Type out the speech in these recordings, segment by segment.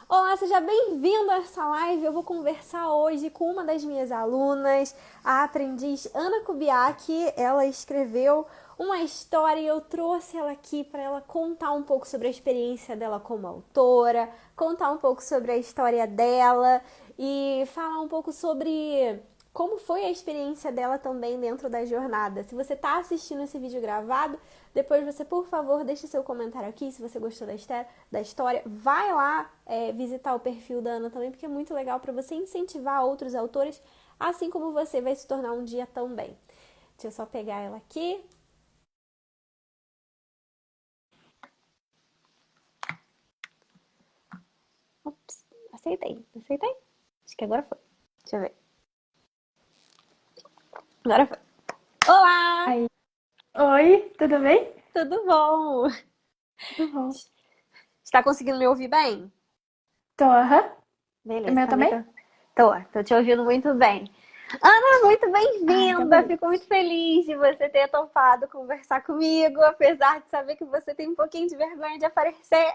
Olá, seja bem-vindo a essa live. Eu vou conversar hoje com uma das minhas alunas, a aprendiz Ana Kubiak. Ela escreveu uma história e eu trouxe ela aqui para ela contar um pouco sobre a experiência dela como autora, contar um pouco sobre a história dela e falar um pouco sobre como foi a experiência dela também dentro da jornada. Se você está assistindo esse vídeo gravado, depois você, por favor, deixe seu comentário aqui se você gostou da história. Vai lá visitar o perfil da Ana também, porque é muito legal para você incentivar outros autores, assim como você vai se tornar um dia também. Deixa eu só pegar ela aqui. Ops, aceitei. Acho que agora foi. Deixa eu ver. Agora foi. Olá! Aí. Oi, tudo bem? Tudo bom? Tudo bom. Está conseguindo me ouvir bem? Tô, aham. O Beleza, meu também também? tô te ouvindo muito bem. Ana, muito Ah, então bem-vinda! beleza. Fico muito feliz de você ter topado conversar comigo, apesar de saber que você tem um pouquinho de vergonha de aparecer.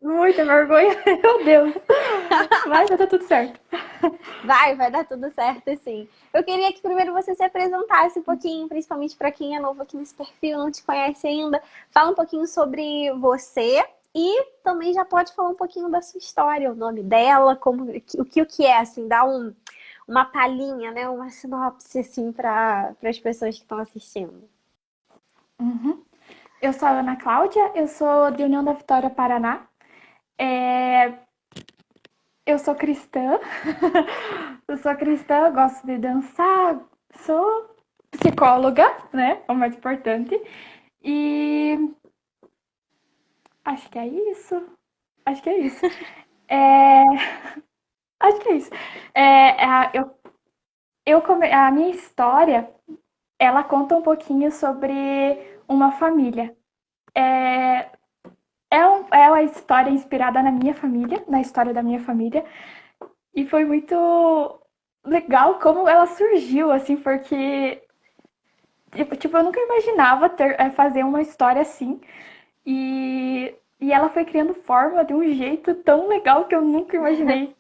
Muita vergonha, meu Deus. Mas vai dar tudo certo. Vai dar tudo certo, sim. Eu queria que primeiro você se apresentasse um pouquinho, principalmente para quem é novo aqui nesse perfil, não te conhece ainda. Fala um pouquinho sobre você e também já pode falar um pouquinho da sua história, o nome dela, como o que é, assim, dá uma palhinha, né? Uma sinopse, assim, para as pessoas que estão assistindo. Uhum. Eu sou a Ana Cláudia, eu sou de União da Vitória, Paraná. É, Eu sou cristã. Eu sou cristã, gosto de dançar, sou psicóloga, né? É o mais importante. E acho que é isso. Acho que é isso. É, Acho que é isso. A minha história, ela conta um pouquinho sobre uma família. É, é uma história inspirada na minha família, na história da minha família. E foi muito legal como ela surgiu, assim, porque tipo, eu nunca imaginava fazer uma história assim. E ela foi criando forma de um jeito tão legal que eu nunca imaginei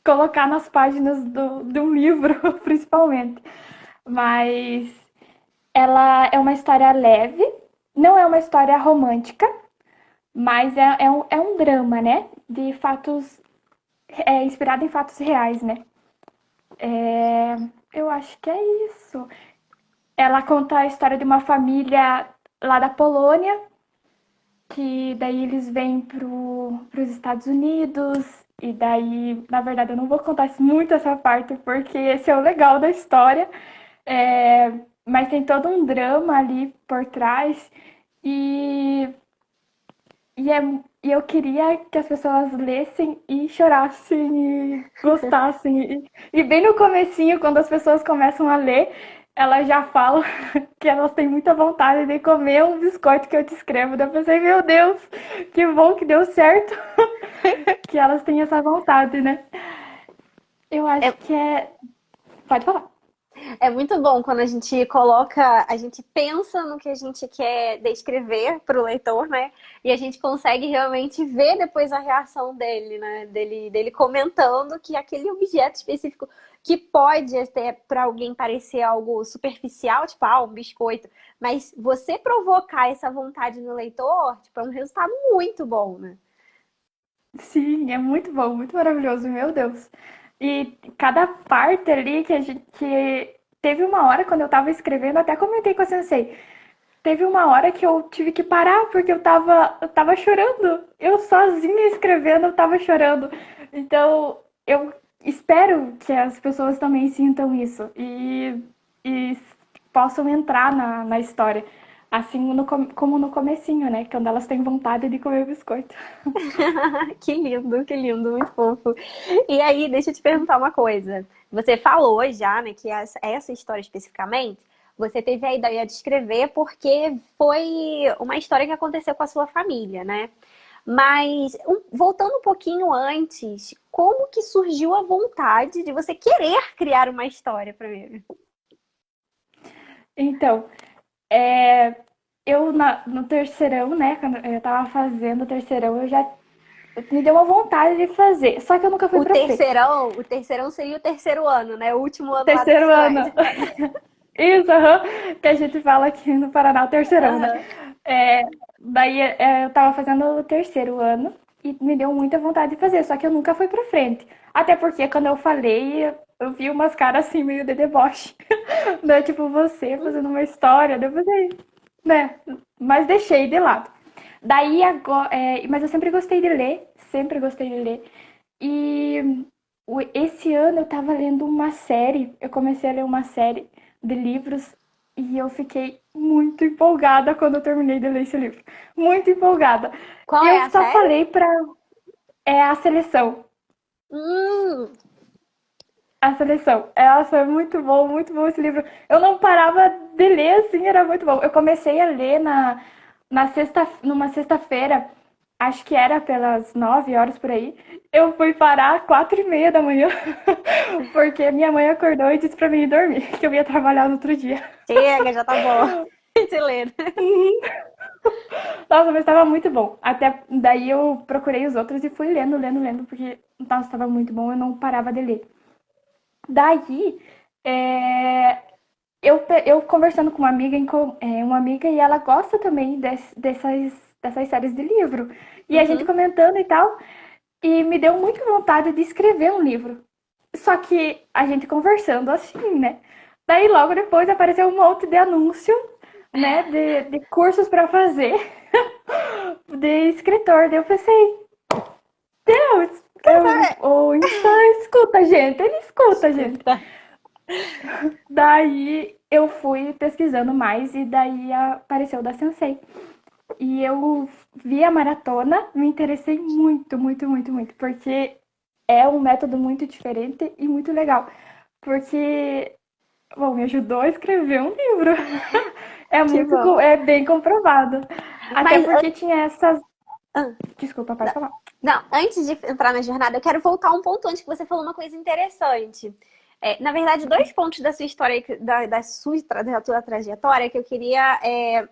colocar nas páginas de um livro, principalmente. Mas ela é uma história leve, não é uma história romântica, mas é um drama, né? De fatos. Inspirado em fatos reais, né? É, eu acho que é isso. Ela conta a história de uma família lá da Polônia, que daí eles vêm pros Estados Unidos, e daí, na verdade, eu não vou contar muito essa parte, porque esse é o legal da história. É, mas tem todo um drama ali por trás. E, e, é, e eu queria que as pessoas lessem e chorassem e gostassem. E bem no comecinho, quando as pessoas começam a ler, elas já falam que elas têm muita vontade de comer um biscoito que eu descrevo. Daí eu pensei, meu Deus, que bom que deu certo, que elas têm essa vontade, né? Eu acho É, que é. Pode falar. É muito bom quando a gente coloca, a gente pensa no que a gente quer descrever para o leitor, né? E a gente consegue realmente ver depois a reação dele, né? Dele comentando que aquele objeto específico que pode até para alguém parecer algo superficial, tipo, um biscoito, mas você provocar essa vontade no leitor, tipo, é um resultado muito bom, né? Sim, é muito bom, muito maravilhoso, meu Deus. E cada parte ali que a gente. Que teve uma hora quando eu tava escrevendo, até comentei com a Sensei. Teve uma hora que eu tive que parar porque eu tava chorando. Eu sozinha escrevendo, eu tava chorando. Então, eu espero que as pessoas também sintam isso e possam entrar na história. Assim como no comecinho, né? Quando elas têm vontade de comer biscoito. Que lindo, muito fofo. E aí, deixa eu te perguntar uma coisa. Você falou já, né, que essa história especificamente, você teve a ideia de escrever porque foi uma história que aconteceu com a sua família, né? Mas, voltando um pouquinho antes, como que surgiu a vontade de você querer criar uma história primeiro? Então, no terceirão, né? Quando eu tava fazendo o terceirão, Me deu uma vontade de fazer, só que eu nunca fui pra frente. O terceirão seria o terceiro ano, né? O último ano lá do Terceiro ensino ano. médio. Isso, aham, que a gente fala aqui no Paraná, o terceirão, né? Aham. É, daí eu tava fazendo o terceiro ano e me deu muita vontade de fazer, só que eu nunca fui pra frente. Até porque quando eu falei, eu vi umas caras assim meio de deboche. Né? Tipo, você fazendo uma história, daí eu falei, né? Mas deixei de lado. Daí agora, mas eu sempre gostei de ler. E esse ano eu tava lendo uma série, eu comecei a ler uma série de livros e eu fiquei muito empolgada quando eu terminei de ler esse livro. Muito empolgada. Qual E é eu a só série? falei pra. É a seleção. Hum, A seleção. Ela foi muito bom esse livro. Eu não parava de ler assim, era muito bom. Eu comecei a ler numa sexta-feira, acho que era pelas 9 horas por aí. Eu fui parar às 4h30 da manhã, porque minha mãe acordou e disse pra mim ir dormir, que eu ia trabalhar no outro dia. chega, já tá bom. De ler. Nossa, mas estava muito bom. Até daí eu procurei os outros e fui lendo, porque, nossa, estava muito bom, eu não parava de ler. Daí, é, eu conversando com uma amiga, uma amiga e ela gosta também dessas séries de livro. E a gente Uhum. comentando e tal, e me deu muita vontade de escrever um livro. Só que a gente conversando assim, né? Daí logo depois apareceu um monte de anúncio, né, de cursos para fazer de escritor. Daí eu pensei, Deus, Quer saber? o Insta escuta a gente, ele escuta a gente. Escuta. Daí eu fui pesquisando mais e daí apareceu o da Sensei. E eu vi a maratona, me interessei muito, porque é um método muito diferente e muito legal. Porque, bom, me ajudou a escrever um livro. Que bom. É bem comprovado. Até Mas, porque tinha essas. ah, Desculpa, pode não, falar. não, antes de entrar na jornada, eu quero voltar um ponto antes que você falou uma coisa interessante. Na verdade, dois pontos da sua história, da tua trajetória, que eu queria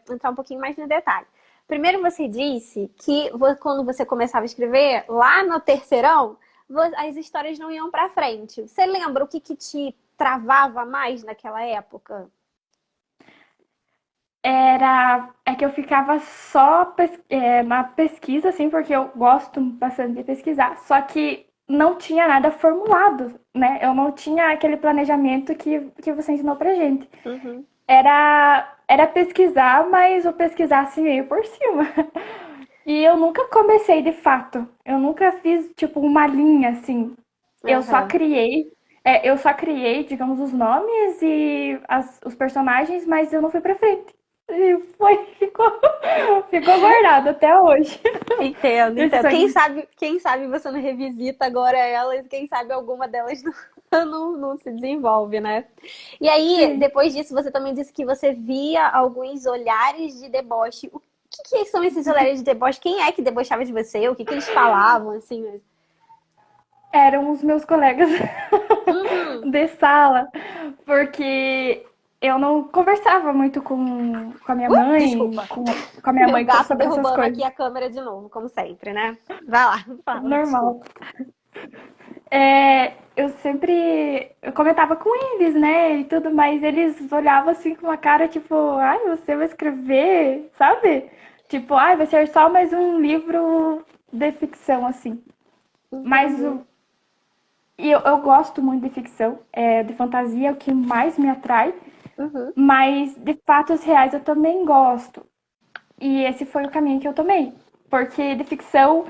entrar um pouquinho mais no detalhe. Primeiro, você disse que quando você começava a escrever, lá no terceirão, as histórias não iam pra frente. Você lembra o que te travava mais naquela época? É que eu ficava só na pesquisa, assim, porque eu gosto bastante de pesquisar. Só que não tinha nada formulado, né? Eu não tinha aquele planejamento que você ensinou pra gente. Uhum. Era pesquisar, mas eu pesquisar assim meio por cima. E eu nunca comecei de fato. Eu nunca fiz, tipo, uma linha assim. Eu só Aham. criei. Eu só criei, digamos, os nomes e os personagens, mas eu não fui pra frente. E ficou guardado até hoje. Entendo, Esse entendo. sonho. Quem sabe você não revisita agora elas, quem sabe alguma delas não se desenvolve, né? E aí, Sim. depois disso, você também disse que você via alguns olhares de deboche. O que são esses olhares de deboche? Quem é que debochava de você? O que eles falavam, assim? Eram os meus colegas Uhum. de sala, porque eu não conversava muito com a minha mãe, Desculpa. com a minha Meu mãe gato sobre essas derrubando aqui coisas. a câmera de novo, como sempre, né? Vai lá, fala, Normal. desculpa. Eu comentava com eles, né, e tudo, mas eles olhavam assim com uma cara tipo, ai, você vai escrever, sabe? Tipo, ai, vai ser só mais um livro de ficção, assim. Mas Entendi. eu gosto muito de ficção, de fantasia, é o que mais me atrai, Uhum. mas de fatos reais eu também gosto. E esse foi o caminho que eu tomei. Porque de ficção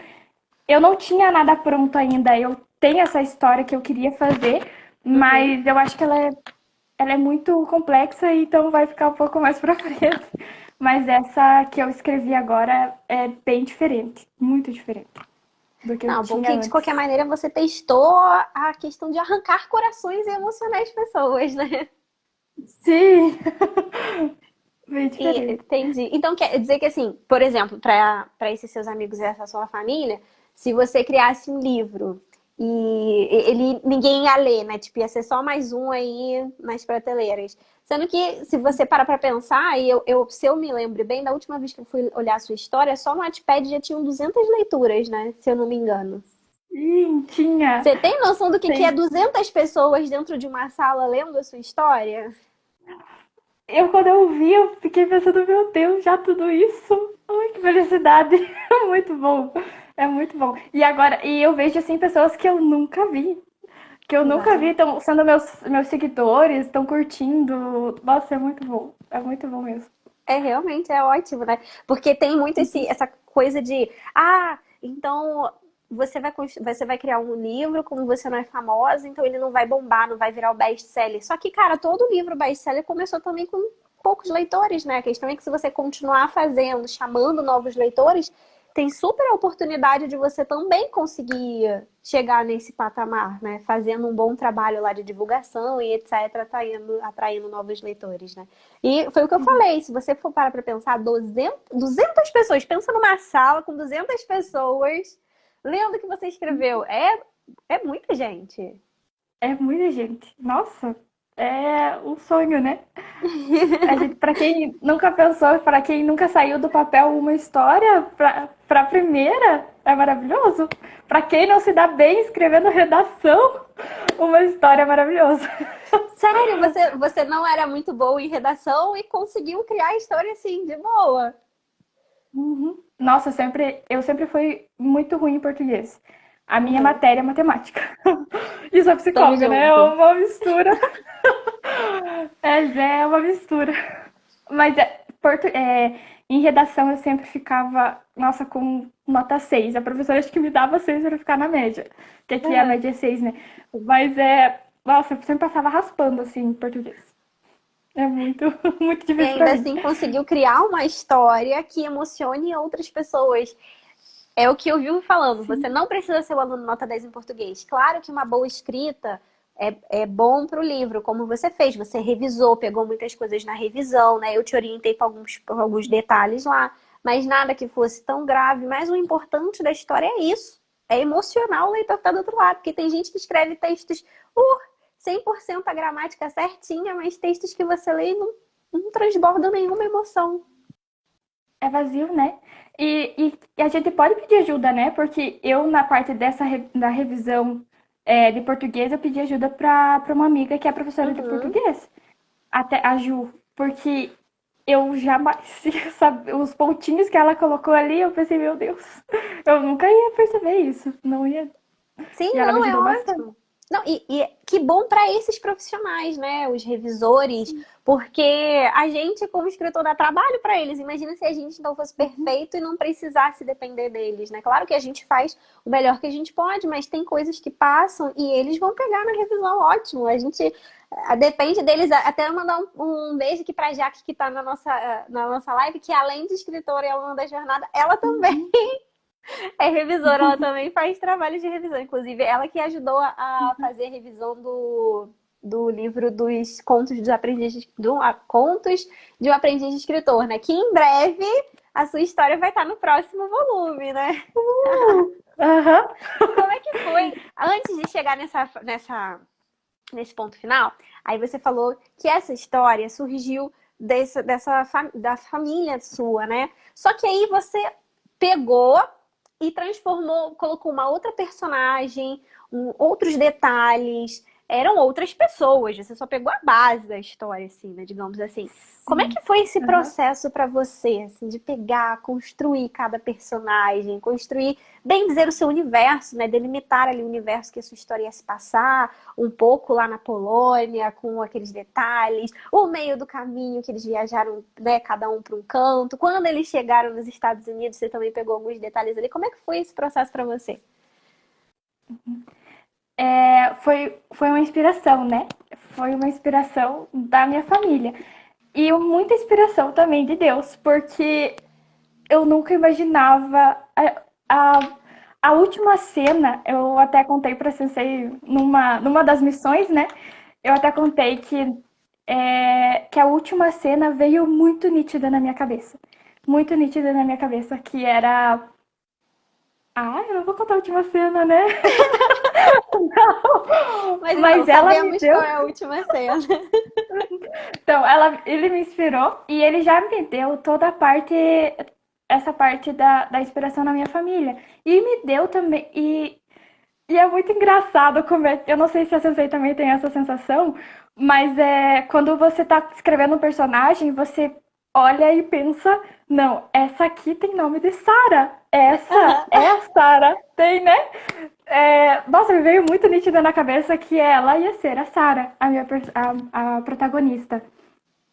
eu não tinha nada pronto ainda. Eu tenho essa história que eu queria fazer, Uhum. mas eu acho que ela é muito complexa, então vai ficar um pouco mais pra frente. Mas essa que eu escrevi agora é bem diferente, muito diferente do que eu Não, bom tinha que de qualquer antes. maneira você testou a questão de arrancar corações e emocionar as pessoas, né? Sim, bem E diferente. entendi. Então quer dizer que assim, por exemplo, para esses seus amigos e essa sua família, se você criasse um livro ninguém ia ler, né? Tipo, ia ser só mais um aí nas prateleiras. Sendo que, se você parar pra pensar, se eu me lembro bem, da última vez que eu fui olhar a sua história, só no Wattpad já tinham 200 leituras, né? Se eu não me engano. Tinha. Você tem noção do que é Tem. 200 pessoas dentro de uma sala lendo a sua história? Quando eu vi, eu fiquei pensando, meu Deus, já tudo isso? Ai, que felicidade. É muito bom. É muito bom. E eu vejo, assim, pessoas que eu nunca vi. Que eu nunca vi, Exatamente. estão sendo meus seguidores, estão curtindo. Nossa, é muito bom. É muito bom mesmo. Realmente é ótimo, né? Porque tem muito essa coisa de, então você vai criar um livro, como você não é famosa, então ele não vai bombar, não vai virar o best-seller. Só que, cara, todo livro best-seller começou também com poucos leitores, né? A questão é que se você continuar fazendo, chamando novos leitores, tem super oportunidade de você também conseguir chegar nesse patamar, né? Fazendo um bom trabalho lá de divulgação e etc, atraindo novos leitores, né? E foi o que eu falei, se você for parar pra pensar, 200 pessoas, pensa numa sala com 200 pessoas lendo o que você escreveu. É muita gente. É muita gente. Nossa, é um sonho, né? A gente, para quem nunca pensou, para quem nunca saiu do papel uma história, para a primeira, é maravilhoso. Para quem não se dá bem escrevendo redação, uma história maravilhosa. Sério, você não era muito boa em redação e conseguiu criar a história assim, de boa. Uhum. Nossa, eu sempre fui muito ruim em português. A minha Uhum. matéria é matemática. E sou Tamo psicóloga, né? É junto. uma mistura. É uma mistura. Mas em redação eu sempre ficava, nossa, com nota 6. A professora acho que me dava 6 para ficar na média. Que aqui a Uhum. média é 6, né? Nossa, eu sempre passava raspando assim em português. É muito, muito E difícil para ainda mim. assim conseguiu criar uma história que emocione outras pessoas. É o que eu vivo falando. Você Sim. não precisa ser o aluno nota 10 em português. Claro que uma boa escrita é bom para o livro, como você fez. Você revisou, pegou muitas coisas na revisão, né? Eu te orientei para alguns detalhes lá, mas nada que fosse tão grave. Mas o importante da história é isso. É emocionar o leitor que está do outro lado. Porque tem gente que escreve textos 100% a gramática certinha, mas textos que você lê e não transbordam nenhuma emoção. É vazio, né? E a gente pode pedir ajuda, né? Porque eu, na parte da revisão de português, eu pedi ajuda para uma amiga que é professora de Uhum. português, até a Ju, porque eu jamais, sabe, os pontinhos que ela colocou ali, eu pensei, meu Deus, eu nunca ia perceber isso, não ia. Sim, E ela me não, é ajudou bastante. ótimo. Não, e que bom para esses profissionais, né? Os revisores, porque a gente, como escritor, dá trabalho para eles. Imagina se a gente não fosse perfeito e não precisasse depender deles, né? Claro que a gente faz o melhor que a gente pode, mas tem coisas que passam e eles vão pegar na revisão, ótimo. A gente depende deles. Até mandar um beijo aqui pra Jaque, que tá na nossa live, que além de escritora e aluna da jornada, ela também Uhum, é revisora, ela também faz trabalho de revisão. Inclusive, ela que ajudou a fazer a revisão do livro dos contos dos aprendizes, contos de um aprendiz de escritor, né? Que em breve a sua história vai estar no próximo volume, né? aham. Como é que foi? Antes de chegar nesse ponto final, aí você falou que essa história surgiu da família sua, né? Só que aí você pegou e transformou, colocou uma outra personagem, outros detalhes, eram outras pessoas. Você só pegou a base da história, assim, né? Digamos assim. Como é Sim. que foi esse Aham. processo para você, assim, de pegar, construir cada personagem, construir, bem dizer, o seu universo, né? Delimitar ali o universo que a sua história ia se passar, um pouco lá na Polônia, com aqueles detalhes, o meio do caminho que eles viajaram, né? Cada um para um canto. Quando eles chegaram nos Estados Unidos, você também pegou alguns detalhes ali. Como é que foi esse processo para você? Foi uma inspiração, né? Foi uma inspiração da minha família. E muita inspiração também de Deus, porque eu nunca imaginava. A, a última cena, eu até contei pra Sensei numa das missões, né? Eu até contei que a última cena veio muito nítida na minha cabeça. Muito nítida na minha cabeça, que era Ah, eu não vou contar a última cena, né? Mas então, Mas ela me sabemos deu. qual é a última cena. Então, ele me inspirou e ele já me deu toda a parte, essa parte da inspiração na minha família. E me deu também. E é muito engraçado como é. Eu não sei se a Sensei também tem essa sensação, mas é quando você tá escrevendo um personagem, você olha e pensa, não, essa aqui tem nome de Sarah. Essa Aham. é a Sarah. Tem, né? Nossa, me veio muito nítido na cabeça que ela ia ser a Sarah, a protagonista.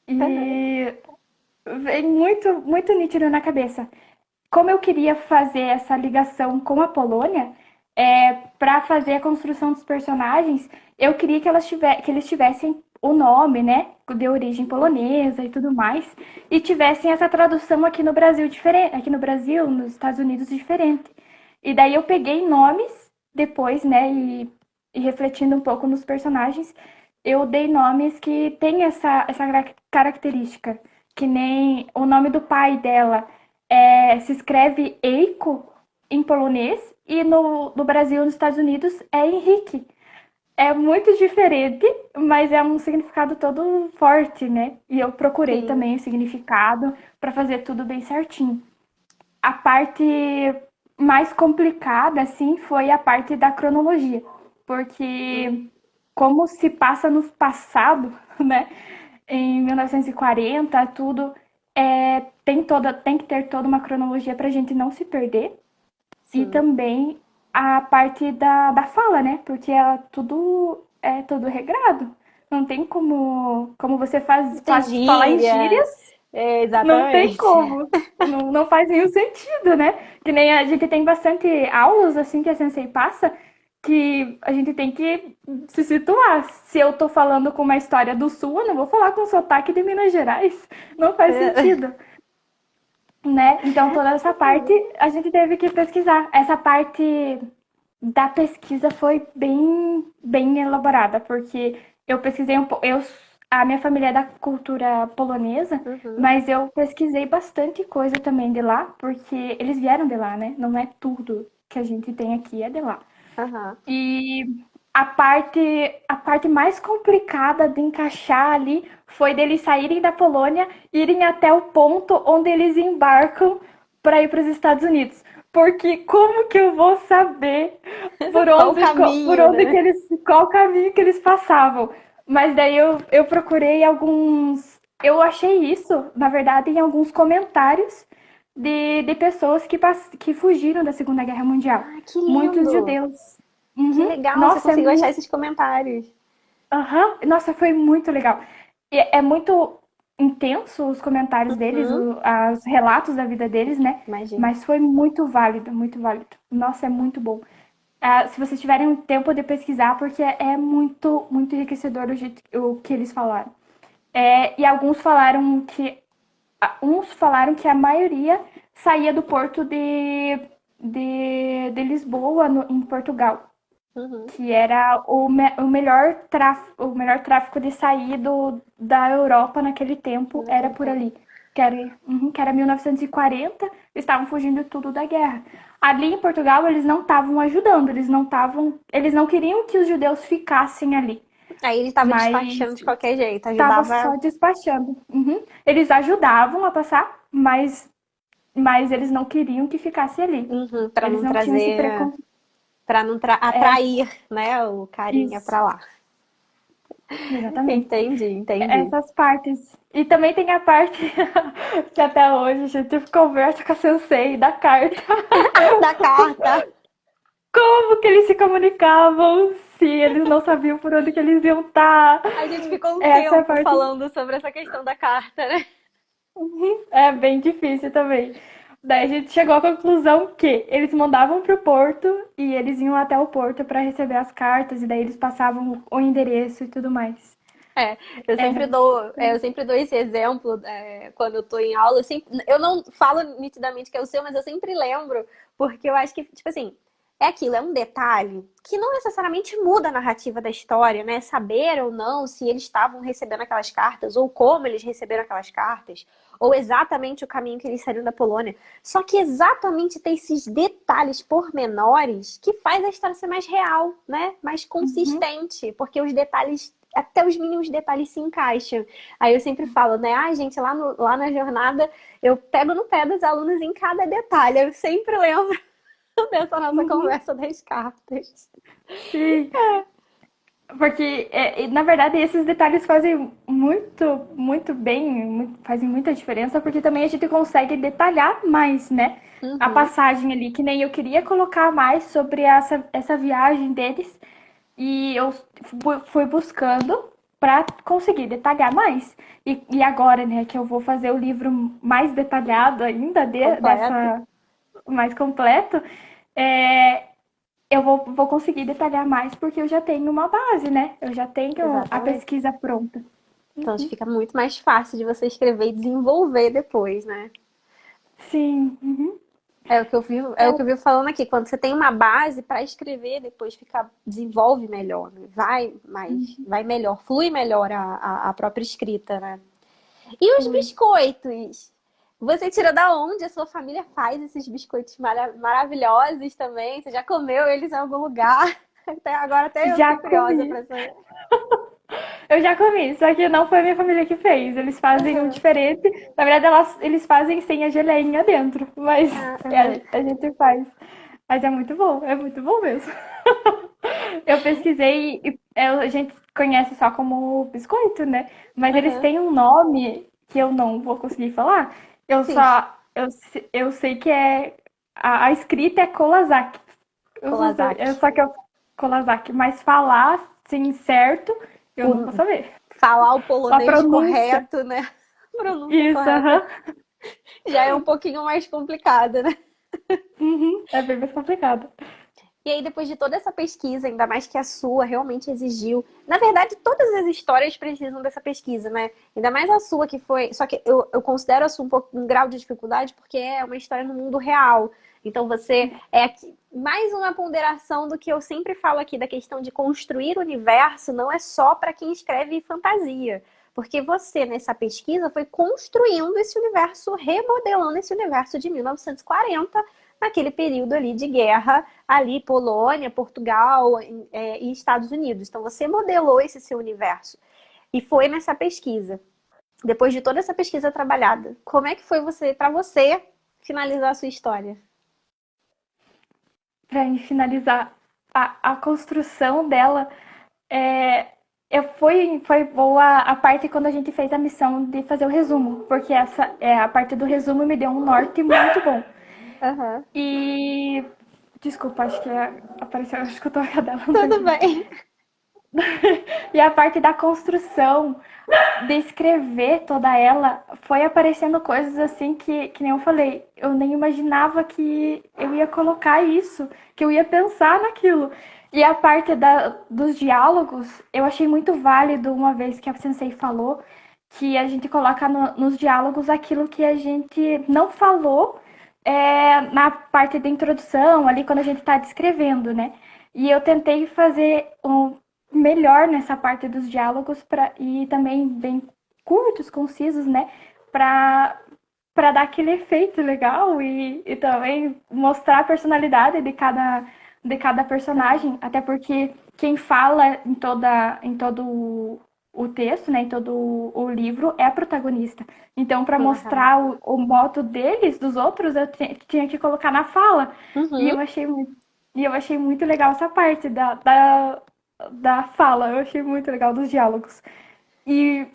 Aham. E vem muito, muito nítido na cabeça. Como eu queria fazer essa ligação com a Polônia, para fazer a construção dos personagens, eu queria que eles tivessem o nome, né, de origem polonesa e tudo mais, e tivessem essa tradução aqui no Brasil diferente, aqui no Brasil, nos Estados Unidos diferente. E daí eu peguei nomes depois, né, e refletindo um pouco nos personagens, eu dei nomes que têm essa característica, que nem o nome do pai dela se escreve Eiko em polonês e no Brasil e nos Estados Unidos é Henrique. É muito diferente, mas é um significado todo forte, né? E eu procurei Sim. também o significado para fazer tudo bem certinho. A parte mais complicada, assim, foi a parte da cronologia, porque como se passa no passado, né? Em 1940, tudo tem que ter toda uma cronologia para a gente não se perder. E Sim. também a parte da fala, né? Porque é tudo regrado. Não tem como você Tem falar em gíria. gírias, É, não tem exatamente. como. Não, não faz nenhum sentido, né? Que nem a gente tem bastante aulas assim que a Sensei passa, que a gente tem que se situar. Se eu tô falando com uma história do Sul, eu não vou falar com sotaque de Minas Gerais. Não faz É. sentido, né? Então toda essa parte a gente teve que pesquisar. Essa parte da pesquisa foi bem elaborada, porque eu pesquisei um pouco. A minha família é da cultura polonesa, Uhum. mas eu pesquisei bastante coisa também de lá, porque eles vieram de lá, né? Não é tudo que a gente tem aqui é de lá. Aham. E a parte mais complicada de encaixar ali foi deles saírem da Polônia e irem até o ponto onde eles embarcam para ir para os Estados Unidos. Porque como que eu vou saber Qual o caminho, né? qual caminho que eles passavam? Mas daí eu procurei alguns. Eu achei isso, na verdade, em alguns comentários de pessoas que fugiram da Segunda Guerra Mundial. Ah, que Muitos lindo! judeus. Que Uhum. legal, você Nossa, conseguiu achar esses comentários. Aham. Nossa, foi muito legal. E é muito intenso os comentários deles, Uhum. os relatos da vida deles, né? Imagina. Mas foi muito válido, muito válido. Nossa, é muito bom. Ah, se vocês tiverem um tempo de pesquisar, porque é muito, muito enriquecedor o que eles falaram. E uns falaram que a maioria saía do porto de Lisboa, em Portugal, Uhum. que era o melhor tráfico de sair da Europa naquele tempo era Naquele por tempo. ali, que era 1940, estavam fugindo tudo da guerra. Ali em Portugal eles não estavam ajudando, eles não queriam que os judeus ficassem ali, Aí ele tava mas despachando de qualquer jeito, estava ajudava. só despachando. Uhum. Eles ajudavam a passar, mas eles não queriam que ficasse ali. Uhum, para Eles não não tinham esse trazer, preconceito. para não atrair, né, o carinha Isso, pra lá. exatamente. Entendi, entendi. Essas partes. E também tem a parte que até hoje a gente conversa com a Sensei da carta. Da carta. Como que eles se comunicavam se eles não sabiam por onde que eles iam estar. A gente ficou um Essa é a tempo parte falando sobre essa questão da carta, né? é bem difícil também. Daí a gente chegou à conclusão que eles mandavam pro porto e eles iam até o porto para receber as cartas e daí eles passavam o endereço e tudo mais. É, É, eu sempre dou esse exemplo quando eu tô em aula. Eu não falo nitidamente que é o seu, mas eu sempre lembro, porque eu acho que, tipo assim, é aquilo, é um detalhe que não necessariamente muda a narrativa da história, né? Saber ou não se eles estavam recebendo aquelas cartas, ou como eles receberam aquelas cartas, ou exatamente o caminho que eles saíram da Polônia. Só que exatamente tem esses detalhes pormenores que faz a história ser mais real, né? Mais Uhum. consistente, porque os detalhes, até os mínimos detalhes se encaixam. Aí eu sempre falo, né? Ah, gente, lá na jornada eu pego no pé dos alunos em cada detalhe. Eu sempre lembro dessa nossa Uhum. conversa das cartas. Sim. Porque, na verdade, esses detalhes fazem muito bem, fazem muita diferença, porque também a gente consegue detalhar mais, né? A Uhum. passagem ali, que nem eu queria colocar mais sobre essa viagem deles, e eu fui buscando para conseguir detalhar mais. E agora, né, que eu vou fazer o livro mais detalhado ainda, Completo. dessa mais completo, é, eu vou conseguir detalhar mais porque eu já tenho uma base, né? Eu já tenho a Exatamente. pesquisa pronta. Então fica muito mais fácil de você escrever e desenvolver depois, né? Sim. Uhum. É o que eu vivo falando aqui. Quando você tem uma base para escrever, depois fica, desenvolve melhor, né? Vai melhor, flui melhor a própria escrita, né? E os Ui. biscoitos? Você tira da onde? A sua família faz esses biscoitos maravilhosos também? Você já comeu eles em algum lugar? Até agora até eu Já fiquei curiosa comi. para saber. Eu já comi, só que não foi a minha família que fez. Eles fazem um diferente. Na verdade, eles fazem sem a geleinha dentro, mas Ah, aham. a gente faz. Mas é muito bom mesmo. Eu pesquisei e a gente conhece só como biscoito, né? Mas eles Aham. têm um nome que eu não vou conseguir falar. Sim, Eu sei que a escrita é Kolazak. Eu só sei, Kolazaki. só que eu Kolazak, mas falar sim certo, eu não vou O, saber. falar o Só a polonês pronúncia. correto, né? Pronúncia Isso, correta aham. já é um pouquinho mais complicado, né? Uhum, é bem mais complicado. E aí, depois de toda essa pesquisa, ainda mais que a sua realmente exigiu. Na verdade, todas as histórias precisam dessa pesquisa, né? Ainda mais a sua, que foi. Só que eu considero a sua um grau de dificuldade, porque é uma história no mundo real. Então, você é aqui. Mais uma ponderação do que eu sempre falo aqui da questão de construir o universo, não é só para quem escreve fantasia. Porque você, nessa pesquisa, foi construindo esse universo, remodelando esse universo de 1940, naquele período ali de guerra ali Polônia, Portugal e Estados Unidos. Então você modelou esse seu universo e foi nessa pesquisa. Depois de toda essa pesquisa trabalhada, como é que foi para você finalizar a sua história? Para finalizar, a construção dela foi boa a parte quando a gente fez a missão de fazer o resumo, porque a parte do resumo me deu um norte muito bom. Aham. E desculpa, acho que apareceu, acho que eu tô a cadela, não tô Tudo entendendo. bem. E a parte da construção, descrever toda ela, foi aparecendo coisas assim que nem eu falei, eu nem imaginava que eu ia colocar isso, que eu ia pensar naquilo. E a parte dos diálogos, eu achei muito válido uma vez que a Sensei falou que a gente coloca nos diálogos aquilo que a gente não falou na parte da introdução, ali quando a gente está descrevendo, né? E eu tentei fazer melhor nessa parte dos diálogos e também bem curtos, concisos, né? Para dar aquele efeito legal e também mostrar a personalidade de cada personagem, até porque quem fala em todo o texto, né, em todo o livro, é a protagonista. Então, para Aham. mostrar o modo deles, dos outros, eu tinha que colocar na fala. E Uhum. eu achei muito, e eu achei muito legal essa parte da fala. Eu achei muito legal dos diálogos. E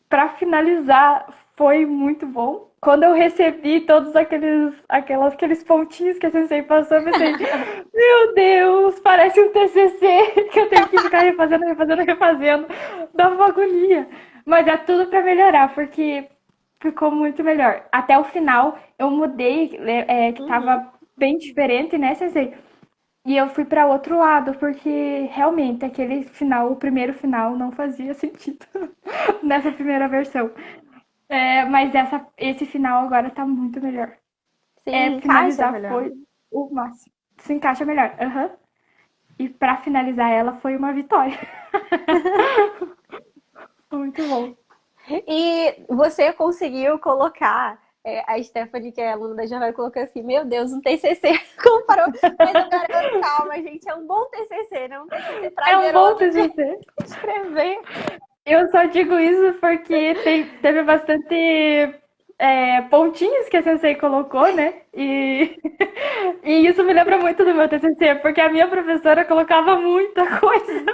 para finalizar, foi muito bom. Quando eu recebi todos aqueles pontinhos que a Sensei passou, eu pensei, meu Deus, parece um TCC que eu tenho que ficar refazendo, refazendo, refazendo. Dá uma agonia. Mas é tudo para melhorar, porque ficou muito melhor. Até o final, eu mudei, que Uhum. tava bem diferente, né, Sensei? E eu fui para outro lado, porque realmente aquele final, o primeiro final, não fazia sentido nessa primeira versão. Mas esse final agora tá muito melhor. Sim, encaixa Finalizar melhor. foi o máximo. se encaixa melhor. Aham. E pra finalizar ela foi uma vitória. Foi muito bom. E você conseguiu colocar a Stephanie, que é aluna da jornada, colocou assim, meu Deus, um TCC, comparou, mas eu garanto, calma, gente, é um bom TCC, né? Um TCC É um bom prazeroso de TCC. escrever. Eu só digo isso porque teve bastante pontinhos que a Sensei colocou, né? E isso me lembra muito do meu TCC, porque a minha professora colocava muita coisa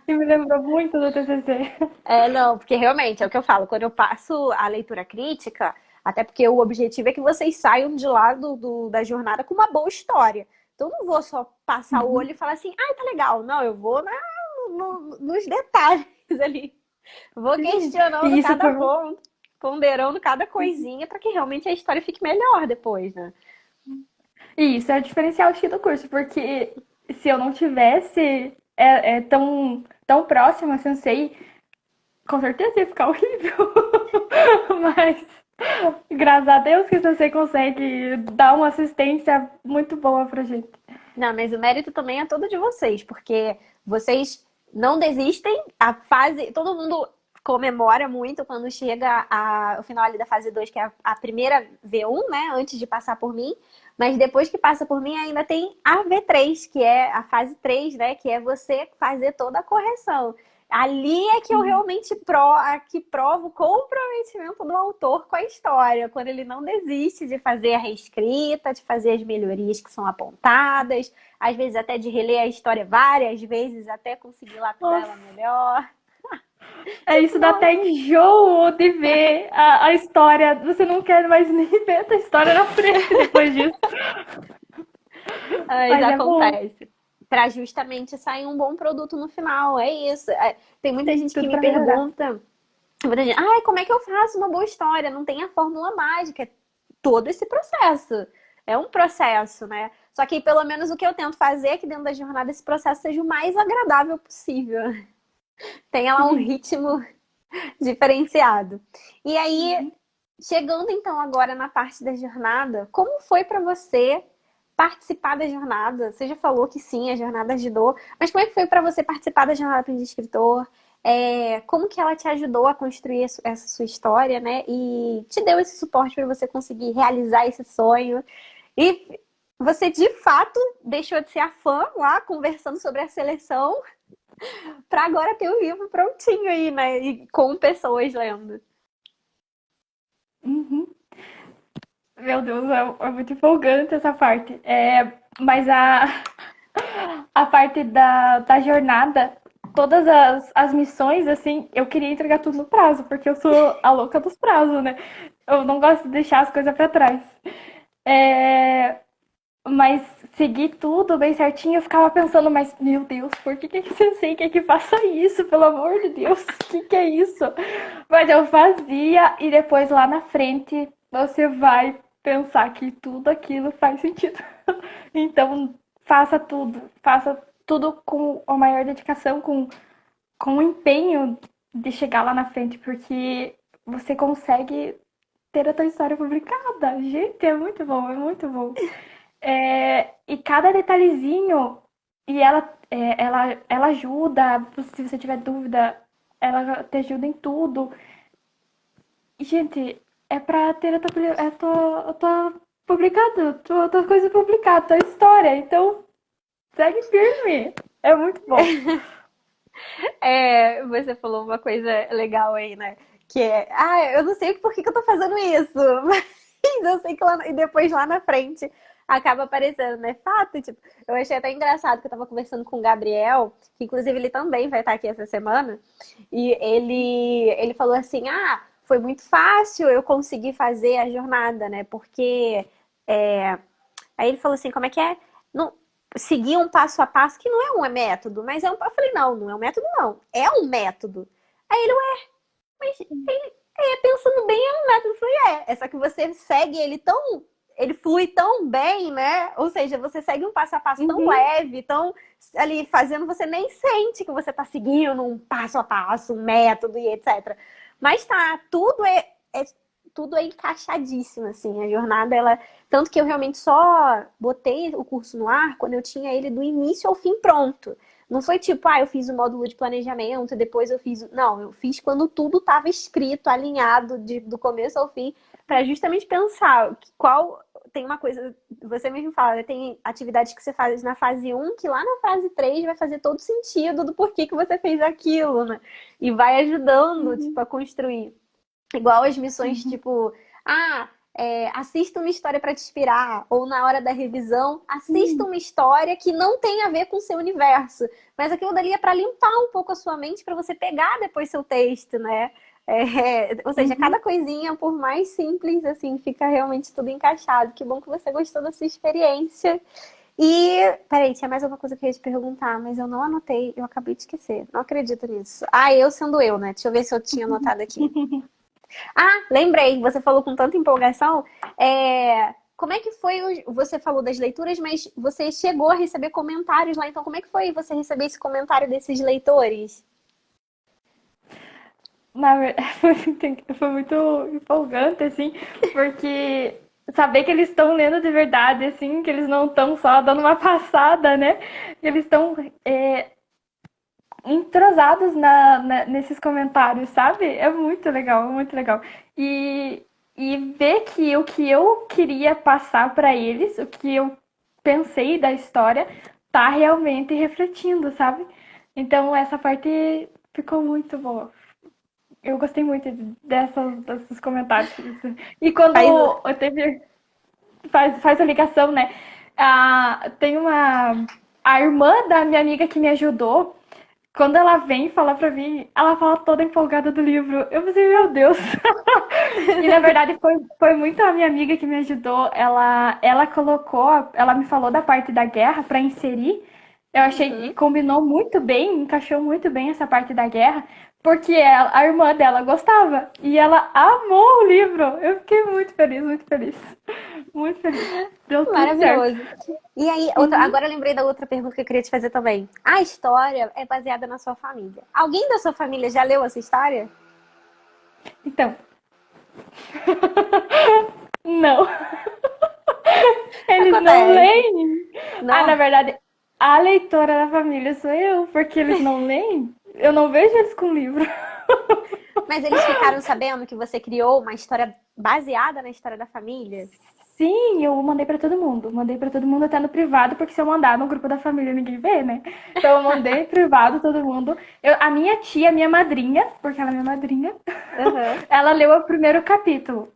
e me lembrou muito do TCC. Não, porque realmente é o que eu falo, quando eu passo a leitura crítica, até porque o objetivo é que vocês saiam de lá da jornada com uma boa história. Então eu não vou só passar o olho e falar assim, ah, tá legal. Não, eu vou nos detalhes ali. Vou questionando E isso cada foi ponto, ponderando cada coisinha para que realmente a história fique melhor depois, né? E isso é o diferencial aqui do curso, porque se eu não tivesse tão próxima a Sensei, com certeza ia ficar horrível. Mas graças a Deus que a Sensei consegue dar uma assistência muito boa pra gente. Não, mas o mérito também é todo de vocês, porque vocês não desistem. A fase. Todo mundo comemora muito quando chega o final ali da fase 2, que é a primeira V1, né? Antes de passar por mim. Mas depois que passa por mim, ainda tem a V3, que é a fase 3, né? Que é você fazer toda a correção. Ali é que eu realmente que provo o comprometimento do autor com a história, quando ele não desiste de fazer a reescrita, de fazer as melhorias que são apontadas, às vezes até de reler a história várias vezes até conseguir lapidar ela Nossa, melhor. isso dá Nossa, até enjoo de ver a história. Você não quer mais nem ver a história na frente depois disso. mas Mas é bom. acontece. Para justamente sair um bom produto no final, é isso. Tem muita gente que Tudo me pra melhorar. pergunta, muita gente, como é que eu faço uma boa história? Não tem a fórmula mágica. É todo esse processo. É um processo, né? Só que pelo menos o que eu tento fazer é que dentro da jornada esse processo seja o mais agradável possível. Tenha lá um Sim. ritmo diferenciado. E aí, Uhum. chegando então agora na parte da jornada, como foi para você participar da jornada? Você já falou que sim, a jornada ajudou, mas como é que foi para você participar da jornada Aprendiz de Escritor? Como que ela te ajudou a construir essa sua história, né? E te deu esse suporte para você conseguir realizar esse sonho? E você de fato deixou de ser a fã lá conversando sobre a seleção para agora ter o livro prontinho aí, né? E com pessoas lendo. Uhum. Meu Deus, é muito empolgante essa parte. Mas a parte da jornada, todas as missões, assim, eu queria entregar tudo no prazo, porque eu sou a louca dos prazos, né? Eu não gosto de deixar as coisas pra trás. É, mas seguir tudo bem certinho, eu ficava pensando, mas meu Deus, por que que Sensei quer que faça isso? Pelo amor de Deus, o que é isso? Mas eu fazia e depois lá na frente você vai pensar que tudo aquilo faz sentido. Então faça tudo com a maior dedicação, com o empenho de chegar lá na frente, porque você consegue ter a tua história publicada. Gente, é muito bom, é muito bom. E cada detalhezinho, e ela ajuda, se você tiver dúvida, ela te ajuda em tudo. E, gente, é pra ter a tua publicada, tua coisa publicada, tua história. Então, segue firme. É muito bom. Você falou uma coisa legal aí, né? Que eu não sei por que eu tô fazendo isso, mas eu sei que e depois lá na frente acaba aparecendo, né? Fato, tipo, eu achei até engraçado que eu tava conversando com o Gabriel, que inclusive ele também vai estar aqui essa semana, e ele falou assim: foi muito fácil eu conseguir fazer a jornada, né? Porque. é, Aí ele falou assim: como é que é? Não, seguir um passo a passo que não é um método, mas é um. Eu falei: não, não é um método, não. É um método. Aí ele, mas pensando bem, é um método. Eu falei: é só que você segue ele tão. Ele flui tão bem, né? Ou seja, você segue um passo a passo tão Uhum, leve, tão ali fazendo, você nem sente que você tá seguindo um passo a passo, um método e etc. Mas tá, tudo é tudo é encaixadíssimo, assim. A jornada, ela... Tanto que eu realmente só botei o curso no ar quando eu tinha ele do início ao fim pronto. Não foi tipo, eu fiz o módulo de planejamento, depois eu fiz... Não, eu fiz quando tudo estava escrito, alinhado do começo ao fim, para justamente pensar qual... Tem uma coisa, você mesmo fala, né? Tem atividades que você faz na fase um que lá na fase 3 vai fazer todo sentido do porquê que você fez aquilo, né? E vai ajudando, tipo, Uhum, a construir. Igual as missões, uhum, tipo, assista uma história para te inspirar, ou na hora da revisão, assista sim, uma história que não tem a ver com o seu universo, mas aquilo dali é para limpar um pouco a sua mente para você pegar depois seu texto, né? Ou seja, uhum. cada coisinha, por mais simples, assim, fica realmente tudo encaixado. Que bom que você gostou da sua experiência. E, peraí, tinha mais alguma coisa que eu ia te perguntar, mas eu não anotei, eu acabei de esquecer. Não acredito nisso. Eu sendo eu, né? Deixa eu ver se eu tinha anotado aqui. Lembrei, você falou com tanta empolgação. Como é que foi? Você falou das leituras, mas você chegou a receber comentários lá, então como é que foi você receber esse comentário desses leitores? Na verdade, foi muito empolgante, assim, porque saber que eles estão lendo de verdade, assim, que eles não estão só dando uma passada, né? Que eles estão entrosados nesses comentários, sabe? É muito legal, é muito legal. E, e ver que o que eu queria passar para eles, o que eu pensei da história, tá realmente refletindo, sabe? Então essa parte ficou muito boa. Eu gostei muito desses comentários. E quando Faz... eu teve, faz a ligação, né? Tem uma. A irmã da minha amiga que me ajudou, quando ela vem falar pra mim, ela fala toda empolgada do livro. Eu pensei, meu Deus. E na verdade foi muito a minha amiga que me ajudou. Ela colocou, ela me falou da parte da guerra pra inserir. Eu achei que Uhum. combinou muito bem, encaixou muito bem essa parte da guerra, porque a irmã dela gostava e ela amou o livro. Eu fiquei muito feliz, muito feliz. Muito feliz. Deu tudo certo. Maravilhoso. E aí, Uhum. agora eu lembrei da outra pergunta que eu queria te fazer também. A história é baseada na sua família. Alguém da sua família já leu essa história? Então, não. Eles não Acontece. leem. Na Não? verdade, a leitora da família sou eu, porque eles não leem. Eu não vejo eles com livro. Mas eles ficaram sabendo que você criou uma história baseada na história da família? Sim, eu mandei pra todo mundo. Mandei pra todo mundo até no privado, porque se eu mandar no grupo da família ninguém vê, né? Então eu mandei privado todo mundo. A minha tia, minha madrinha, porque ela é minha madrinha, Aham, ela leu o primeiro capítulo.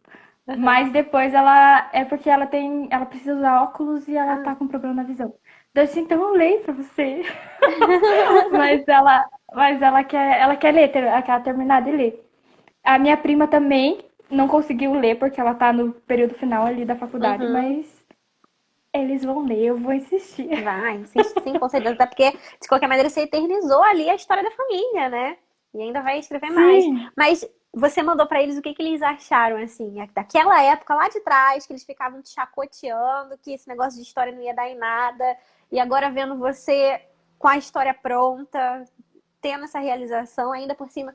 aham. Mas depois ela. É porque ela precisa usar óculos e ela Ah. tá com problema na visão. Eu disse, então eu leio pra você. Mas ela quer ler, ela quer terminar de ler. A minha prima também não conseguiu ler porque ela tá no período final ali da faculdade, Uhum. mas eles vão ler, eu vou insistir. Vai, insiste sim, com certeza. Até porque, de qualquer maneira, você eternizou ali a história da família, né? E ainda vai escrever mais. Sim. Mas você mandou pra eles o que que eles acharam, assim, daquela época lá de trás, que eles ficavam te chacoteando, que esse negócio de história não ia dar em nada. E agora vendo você com a história pronta, tendo essa realização, ainda por cima,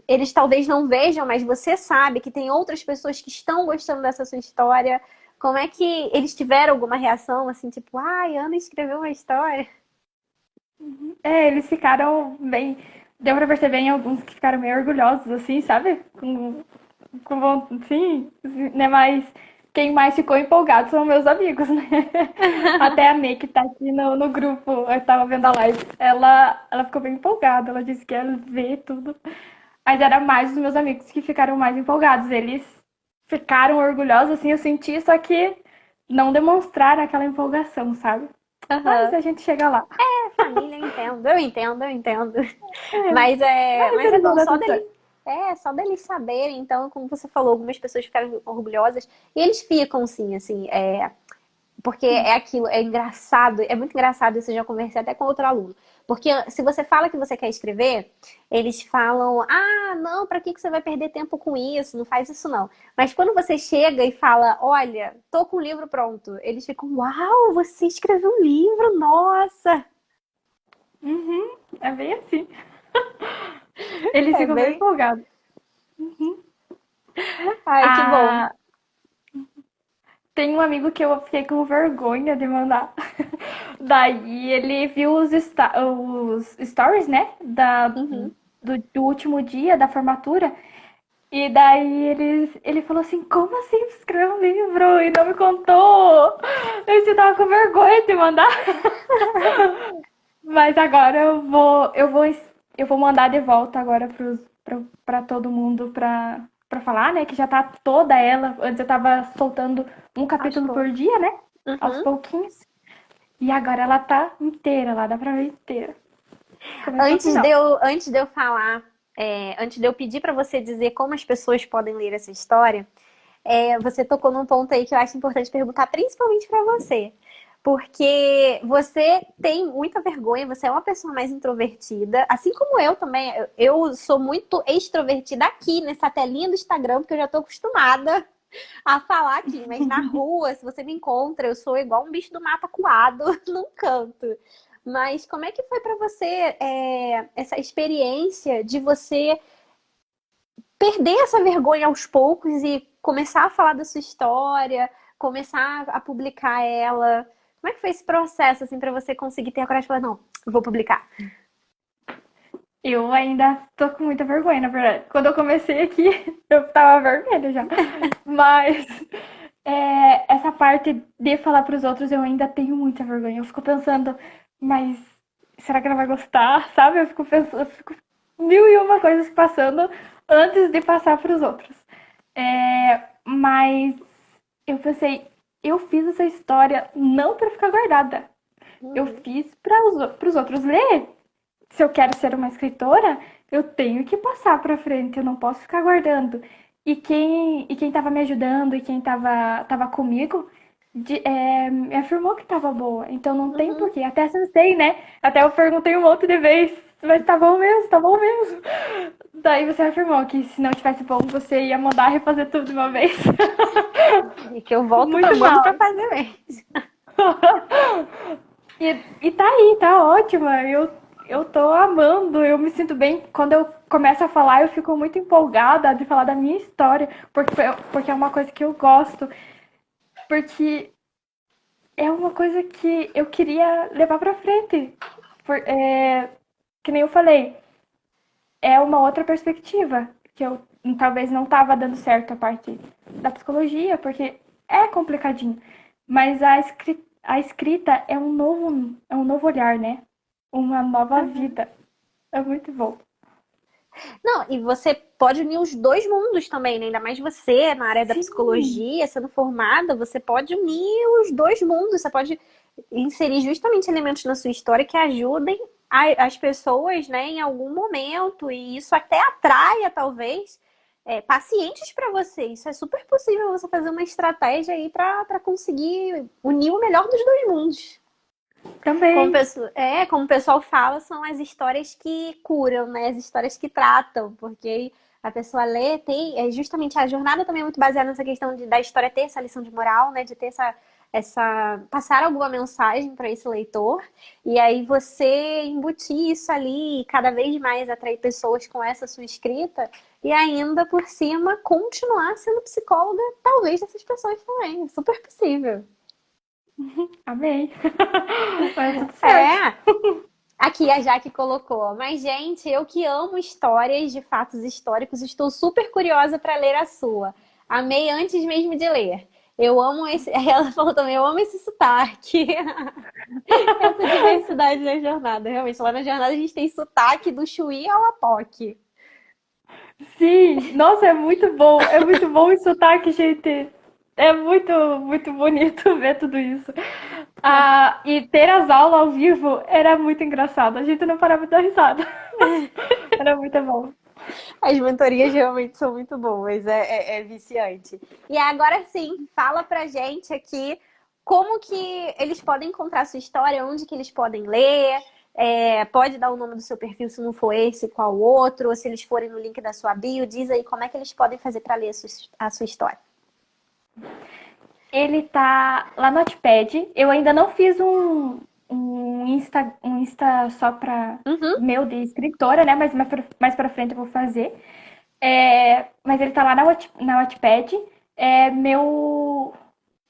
eles talvez não vejam, mas você sabe que tem outras pessoas que estão gostando dessa sua história. Como é que eles tiveram alguma reação, assim, tipo, ai, Ana escreveu uma história? Eles ficaram bem. Deu pra perceber em alguns que ficaram meio orgulhosos, assim, sabe? Sim, né? Mas quem mais ficou empolgado são meus amigos, né? Até a May, que tá aqui no grupo, eu tava vendo a live, ela ficou bem empolgada, ela disse que ia ver tudo. Mas era mais os meus amigos que ficaram mais empolgados. Eles ficaram orgulhosos, assim, eu senti, só que não demonstraram aquela empolgação, sabe? Mas Aham. a gente chega lá. Família, eu entendo, eu entendo, eu entendo. É, Mas é eles vão bom, dar tudo certo. só deles saberem, então, como você falou, algumas pessoas ficaram orgulhosas, e eles ficam, sim, assim, porque é aquilo, é engraçado, é muito engraçado, isso eu já conversei até com outro aluno. Porque se você fala que você quer escrever, eles falam, não, pra que você vai perder tempo com isso? Não faz isso não. Mas quando você chega e fala, olha, tô com o livro pronto, eles ficam, uau, você escreveu um livro, nossa! Uhum, é bem assim. Eles É ficam bem bem, empolgados. Ai, que bom. Ah, tem um amigo que eu fiquei com vergonha de mandar. Daí ele viu os stories, né? Uhum. Do último dia da formatura. E daí ele falou assim, como assim escreveu um livro e não me contou? Eu tava com vergonha de mandar. Mas agora eu vou mandar de volta agora pra todo mundo pra falar, né? Que já tá toda ela. Antes eu tava soltando um Aos capítulo por poucos. dia, né? Aos Uhum. pouquinhos. E agora ela tá inteira lá, dá pra ver inteira. Começou ao Antes de final. eu, antes de eu falar, antes de eu pedir para você dizer como as pessoas podem ler essa história, você tocou num ponto aí que eu acho importante perguntar, principalmente para você. Porque você tem muita vergonha, você é uma pessoa mais introvertida, assim como eu também. Eu sou muito extrovertida aqui nessa telinha do Instagram, porque eu já tô acostumada a falar aqui, mas na rua, se você me encontra, eu sou igual um bicho do mato acuado num canto. Mas como é que foi para você essa experiência de você perder essa vergonha aos poucos e começar a falar da sua história, começar a publicar ela? Como é que foi esse processo assim para você conseguir ter a coragem de falar, não, eu vou publicar? Eu ainda tô com muita vergonha, na verdade. Quando eu comecei aqui, eu tava vermelha já. Mas essa parte de falar pros outros, eu ainda tenho muita vergonha. Eu fico pensando, mas será que ela vai gostar? Sabe? Eu fico pensando, eu fico mil e uma coisas passando antes de passar pros outros. Mas eu pensei, eu fiz essa história não pra ficar guardada. Eu Uhum. fiz para os outros ler. Se eu quero ser uma escritora, eu tenho que passar para frente, eu não posso ficar guardando. E quem estava me ajudando e quem tava comigo me afirmou que estava boa. Então não tem Uhum. porquê. Até sensei, né? Até eu perguntei um monte de vez, mas tá bom mesmo, tá bom mesmo. Daí você afirmou que se não tivesse bom, você ia mandar refazer tudo de uma vez. E que eu volto Muito tambando mal. para fazer mesmo. E tá aí, tá ótima. Eu tô amando, eu me sinto bem. Quando eu começo a falar, eu fico muito empolgada de falar da minha história, porque é uma coisa que eu gosto, porque é uma coisa que eu queria levar pra frente. Que nem eu falei, é uma outra perspectiva, que eu talvez não tava dando certo a parte da psicologia, porque é complicadinho. Mas a escrita é um novo olhar, né? Uma nova vida. É muito bom. Não, e você pode unir os dois mundos também, né? Ainda mais você, na área da Sim, psicologia, sendo formada, você pode unir os dois mundos. Você pode inserir justamente elementos na sua história que ajudem as pessoas, né, em algum momento. E isso até atraia, talvez, pacientes para você. Isso é super possível você fazer uma estratégia aí para conseguir unir o melhor dos dois mundos. também. Como o pessoal fala, são as histórias que curam, né? As histórias que tratam, porque a pessoa lê, justamente a jornada também é muito baseada nessa questão da história ter essa lição de moral, né? De ter passar alguma mensagem para esse leitor, e aí você embutir isso ali e cada vez mais atrair pessoas com essa sua escrita, e ainda por cima continuar sendo psicóloga, talvez dessas pessoas também. É super possível. Amei. Vai tudo certo. É, aqui a Jaque colocou. Mas, gente, eu que amo histórias de fatos históricos, estou super curiosa para ler a sua. Amei antes mesmo de ler. Eu amo esse. Ela falou também, eu amo esse sotaque. Essa diversidade na jornada. Realmente, lá na jornada a gente tem sotaque do Chuí ao Apoque. Sim, nossa, é muito bom. É muito bom esse sotaque, gente. É muito, muito bonito ver tudo isso. Ah, e ter as aulas ao vivo era muito engraçado. A gente não parava de dar risada. Era muito bom. As mentorias realmente são muito boas, é viciante. E agora sim, fala pra gente aqui como que eles podem encontrar a sua história, onde que eles podem ler, pode dar o nome do seu perfil se não for esse, qual outro, ou se eles forem no link da sua bio, diz aí como é que eles podem fazer para ler a sua história. Ele tá lá no Notepad. Eu ainda não fiz um Insta só pra Uhum. meu de escritora, né? Mas mais pra frente eu vou fazer. Mas ele tá lá na Wattpad.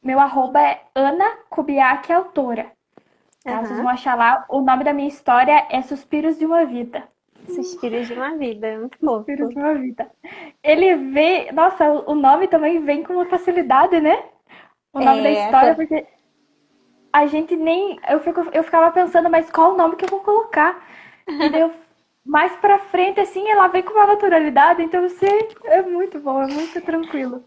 Meu arroba é Ana Kubiak Autora. Tá? Vocês Aham. vão achar lá. O nome da minha história é Suspiros de uma Vida. Suspiros de uma vida, muito Suspiros fofo. de uma Vida. Ele vem. Nossa, o nome também vem com uma facilidade, né? O nome da É, história, porque a gente nem. Eu ficava pensando, mas qual o nome que eu vou colocar? E daí mais pra frente, assim, ela vem com uma naturalidade, então você é muito bom, é muito tranquilo.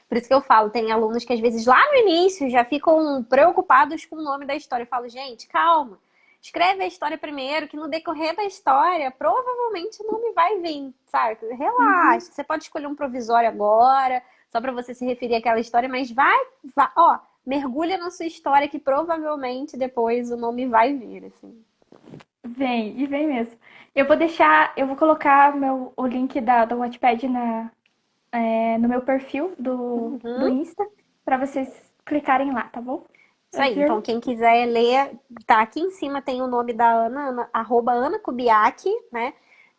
por isso que eu falo, tem alunos que às vezes lá no início já ficam preocupados com o nome da história. Eu falo, gente, calma. Escreve a história primeiro, que no decorrer da história, provavelmente o nome vai vir, sabe? Uhum. Relaxa. Você pode escolher um provisório agora, só para você se referir àquela história, mas vai, ó, mergulha na sua história que provavelmente depois o nome vai vir, assim. Vem, e vem mesmo. Eu vou colocar o link do Wattpad no meu perfil do Uhum. Insta, pra vocês clicarem lá, tá bom? Isso aí. Então, Viu? quem quiser ler, tá aqui em cima tem o nome da Ana, arroba Ana Kubiak, né?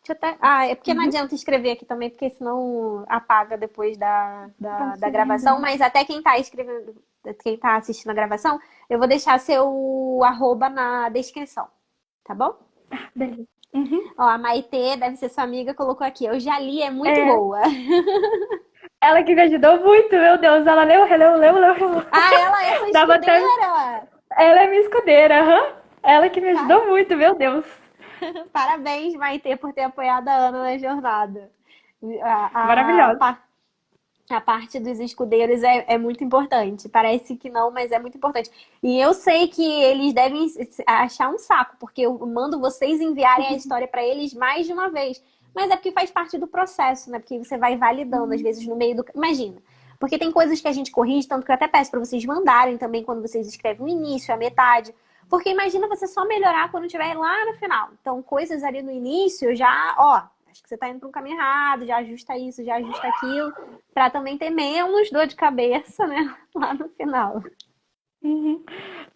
Deixa eu até... Ah, é porque não Uhum. adianta escrever aqui também, porque senão apaga depois Tá da subindo, gravação. né? Mas até quem tá escrevendo, quem tá assistindo a gravação, eu vou deixar seu arroba na descrição, tá bom? Beleza. Uhum. Ó, a Maitê, deve ser sua amiga, colocou aqui. Eu já li, é muito É, boa. ela que me ajudou muito, meu Deus. Ela leu, releu, leu, leu, releu. Ah, ela é sua Dava até. escudeira! Ela é minha escudeira, aham. Ela que me Para- ajudou muito, meu Deus. Parabéns, Maitê, por ter apoiado a Ana na jornada. Maravilhosa. A parte dos escudeiros é muito importante. Parece que não, mas é muito importante. E eu sei que eles devem achar um saco, porque eu mando vocês enviarem a história para eles mais de uma vez. Mas é porque faz parte do processo, né? Porque você vai validando, às vezes, no meio do. Imagina. Porque tem coisas que a gente corrige, tanto que eu até peço para vocês mandarem também quando vocês escrevem o início, a metade. Porque imagina você só melhorar quando estiver lá no final. Então, coisas ali no início já, ó, acho que você tá indo para um caminho errado, já ajusta isso, já ajusta aquilo, para também ter menos dor de cabeça, né, lá no final. Uhum.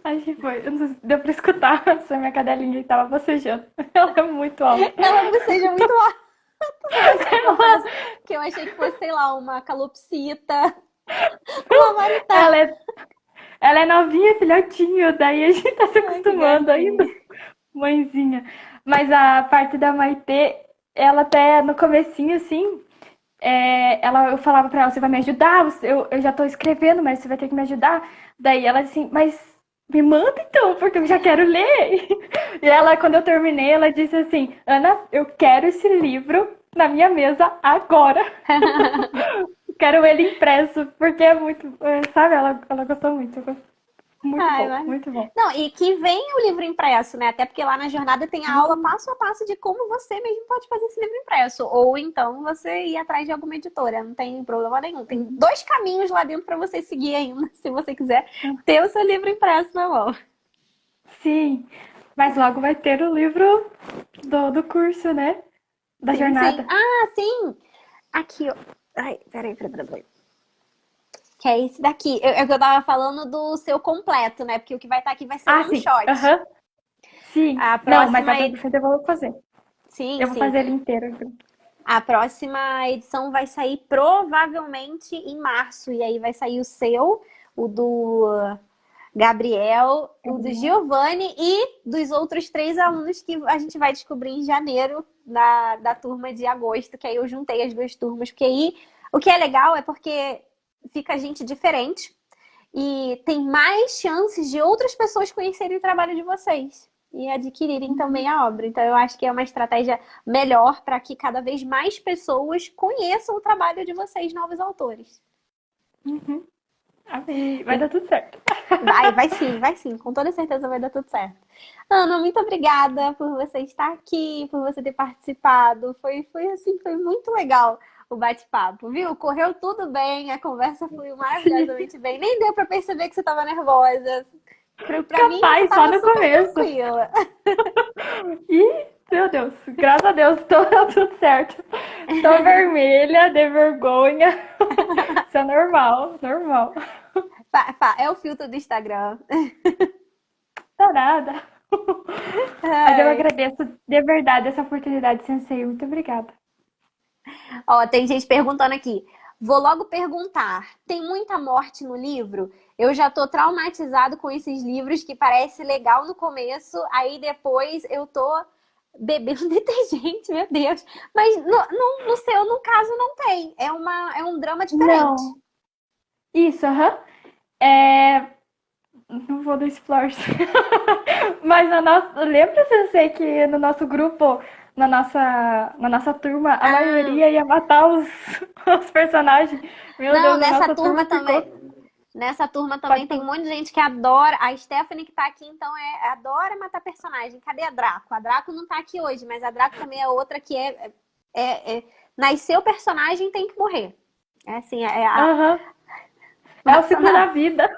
Acho que foi. Eu não sei se deu pra escutar se a minha cadelinha estava bocejando. Ela é muito alta. Ela boceja muito alto. Eu achei que fosse, sei lá, uma calopsita, uma Ela maritá. é, ela é novinha, filhotinho, daí a gente tá se Ai, que acostumando ainda. gracinha. Mãezinha. Mas a parte da Maitê, ela até no comecinho, assim, eu falava pra ela, você vai me ajudar? Eu já tô escrevendo, mas você vai ter que me ajudar. Daí ela assim, mas me manda então, porque eu já quero ler. E ela, quando eu terminei, ela disse assim, Ana, eu quero esse livro na minha mesa agora. Quero ele impresso, porque é muito, sabe? Ela gostou muito. Muito Ai, bom, mas... muito bom. Não, e que vem o livro impresso, né? Até porque lá na jornada tem a aula passo a passo de como você mesmo pode fazer esse livro impresso. Ou então você ir atrás de alguma editora, não tem problema nenhum. Tem dois caminhos lá dentro para você seguir ainda, se você quiser ter o seu livro impresso na mão. Sim, mas logo vai ter o livro do curso, né? Da Sim, sim. jornada. Ah, sim! Aqui, ó. Ai, peraí. Que é esse daqui. É que eu tava falando do seu completo, né? Porque o que vai estar aqui vai ser Ah, one sim. shot. Aham. Sim. A Não, mas próxima. vai pra frente eu vou fazer. Sim, Eu vou sim. fazer ele inteiro. Então. A próxima edição vai sair provavelmente em março. E aí vai sair o seu, o do Gabriel, o do Gabriel. Giovanni e dos outros três alunos que a gente vai descobrir em janeiro da turma de agosto. Que aí eu juntei as duas turmas. Porque aí o que é legal é porque fica gente diferente e tem mais chances de outras pessoas conhecerem o trabalho de vocês e adquirirem também a obra. Então, eu acho que é uma estratégia melhor para que cada vez mais pessoas conheçam o trabalho de vocês, novos autores. Uhum. Amei. Vai dar tudo certo. Vai sim, com toda certeza vai dar tudo certo. Ana, muito obrigada por você estar aqui, por você ter participado. Foi assim, foi muito legal o bate-papo, viu? Correu tudo bem, a conversa fluiu Sim. maravilhosamente bem. Nem deu para perceber que você estava nervosa. Pra mim, você Capaz, só tava no super começo. tranquila. Ih, meu Deus. Graças a Deus, tô tudo certo. Tô vermelha, de vergonha. Isso é normal, normal. É o filtro do Instagram. Tá nada. Mas eu Ai. agradeço de verdade essa oportunidade, Sensei. Muito obrigada. Ó, tem gente perguntando aqui. Vou logo perguntar. Tem muita morte no livro? Eu já tô traumatizado com esses livros que parece legal no começo, aí depois eu tô bebendo detergente, meu Deus. Mas no seu, no caso, não tem. É um drama diferente. Não. Isso, aham. É... Não vou dar spoilers. Mas lembra, Sensei, que no nosso grupo, na nossa turma, a maioria ia matar os personagens. Meu Não, Deus, a nossa turma ficou. nessa turma Pode também tem um falar. monte de gente que adora. A Stephanie que tá aqui, então, adora matar personagem. Cadê a Draco? A Draco não tá aqui hoje, mas a Draco também é outra que nasceu personagem, tem que morrer. É assim, Aham. É o ciclo da vida.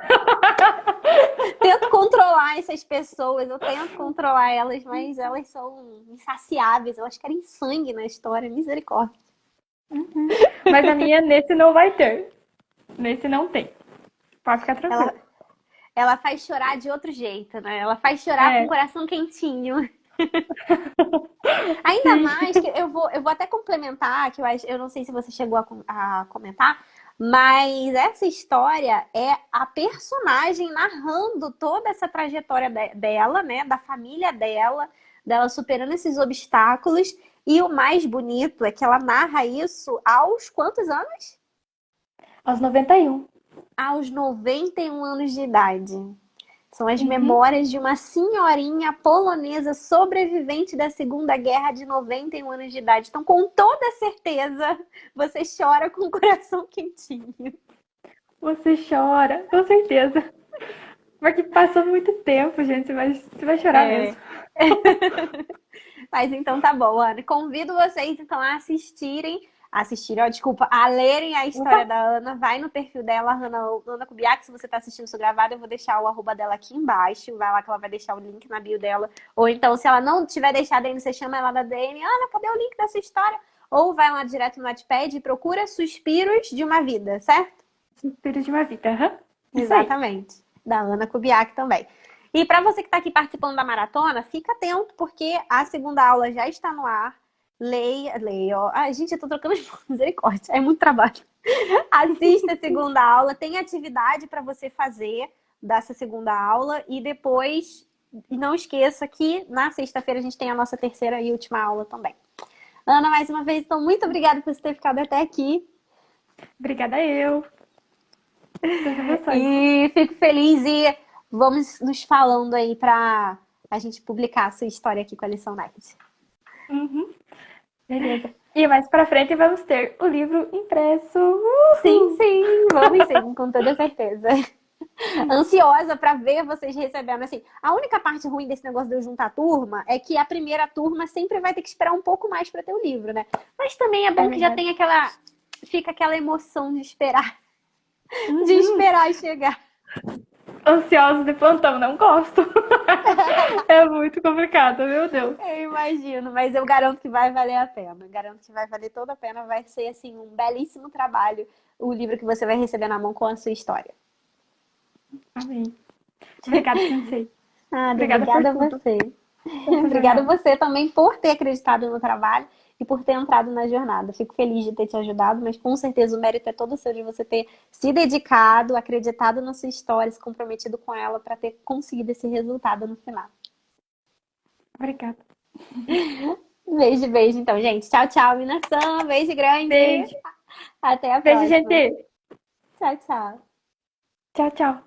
tento controlar essas pessoas, eu tento controlar elas, mas elas são insaciáveis, elas querem sangue na história, misericórdia. Mas a minha, nesse não vai ter. Nesse não tem. Pode ficar Ela, tranquilo. ela faz chorar de outro jeito, né? Ela faz chorar com o É, coração quentinho. Ainda sim. mais que eu vou até complementar, que eu não sei se você chegou a comentar, mas essa história é a personagem narrando toda essa trajetória dela, né? Da família dela superando esses obstáculos. E o mais bonito é que ela narra isso aos quantos anos? Aos 91. Aos 91 anos de idade. São as Uhum. memórias de uma senhorinha polonesa sobrevivente da Segunda Guerra de 91 anos de idade. Então, com toda certeza, você chora com o coração quentinho. Você chora, com certeza. Porque passou muito tempo, gente. Você vai chorar É. mesmo. Mas então tá bom, Ana. Convido vocês então a ó, desculpa, a lerem a Opa, história da Ana. Vai no perfil dela, Ana Kubiak. Se você tá assistindo isso gravado, eu vou deixar o arroba dela aqui embaixo. Vai lá que ela vai deixar o link na bio dela. Ou então, se ela não tiver deixado ainda, você chama ela da DM. Ana, cadê o link dessa história? Ou vai lá direto no Wattpad e procura Suspiros de uma Vida, certo? Espírito de uma vida. Aham. Isso aí. Exatamente. Da Ana Kubiak também. E para você que está aqui participando da maratona, fica atento, porque a segunda aula já está no ar. Leia, ó. Ai, gente, eu tô trocando de misericórdia, é muito trabalho. Assista a segunda aula, tem atividade para você fazer dessa segunda aula e depois não esqueça que na sexta-feira a gente tem a nossa terceira e última aula também. Ana, mais uma vez, então muito obrigada por você ter ficado até aqui. Obrigada eu. Deus abençoe. E fico feliz e vamos nos falando aí pra a gente publicar a sua história aqui com a Lição Night. Uhum. Beleza. E mais pra frente vamos ter o livro impresso. Sim, Uhul. sim, vamos sim, com toda certeza. Ansiosa pra ver vocês recebendo. Assim, a única parte ruim desse negócio de eu juntar turma é que a primeira turma sempre vai ter que esperar um pouco mais pra ter o livro, né? Mas também é É bom que já verdade. tem fica aquela emoção de Uhum. esperar chegar. Ansiosos de plantão, não gosto. É muito complicado, meu Deus. Eu imagino, mas eu garanto que vai valer a pena. Garanto que vai valer toda a pena. Vai ser, assim, um belíssimo trabalho o livro que você vai receber na mão com a sua história. Amém. Obrigada, Sensei. Nada, Obrigada por obrigada a tudo, você. por essa Obrigada a jornada. você também por ter acreditado no trabalho e por ter entrado na jornada. Fico feliz de ter te ajudado, mas com certeza o mérito é todo seu de você ter se dedicado, acreditado na sua história, se comprometido com ela para ter conseguido esse resultado no final. Obrigada. Beijo, beijo, então, gente. Tchau, tchau, minação. Beijo grande. Beijo. Até a Beijo, próxima. gente. Tchau, tchau. Tchau, tchau.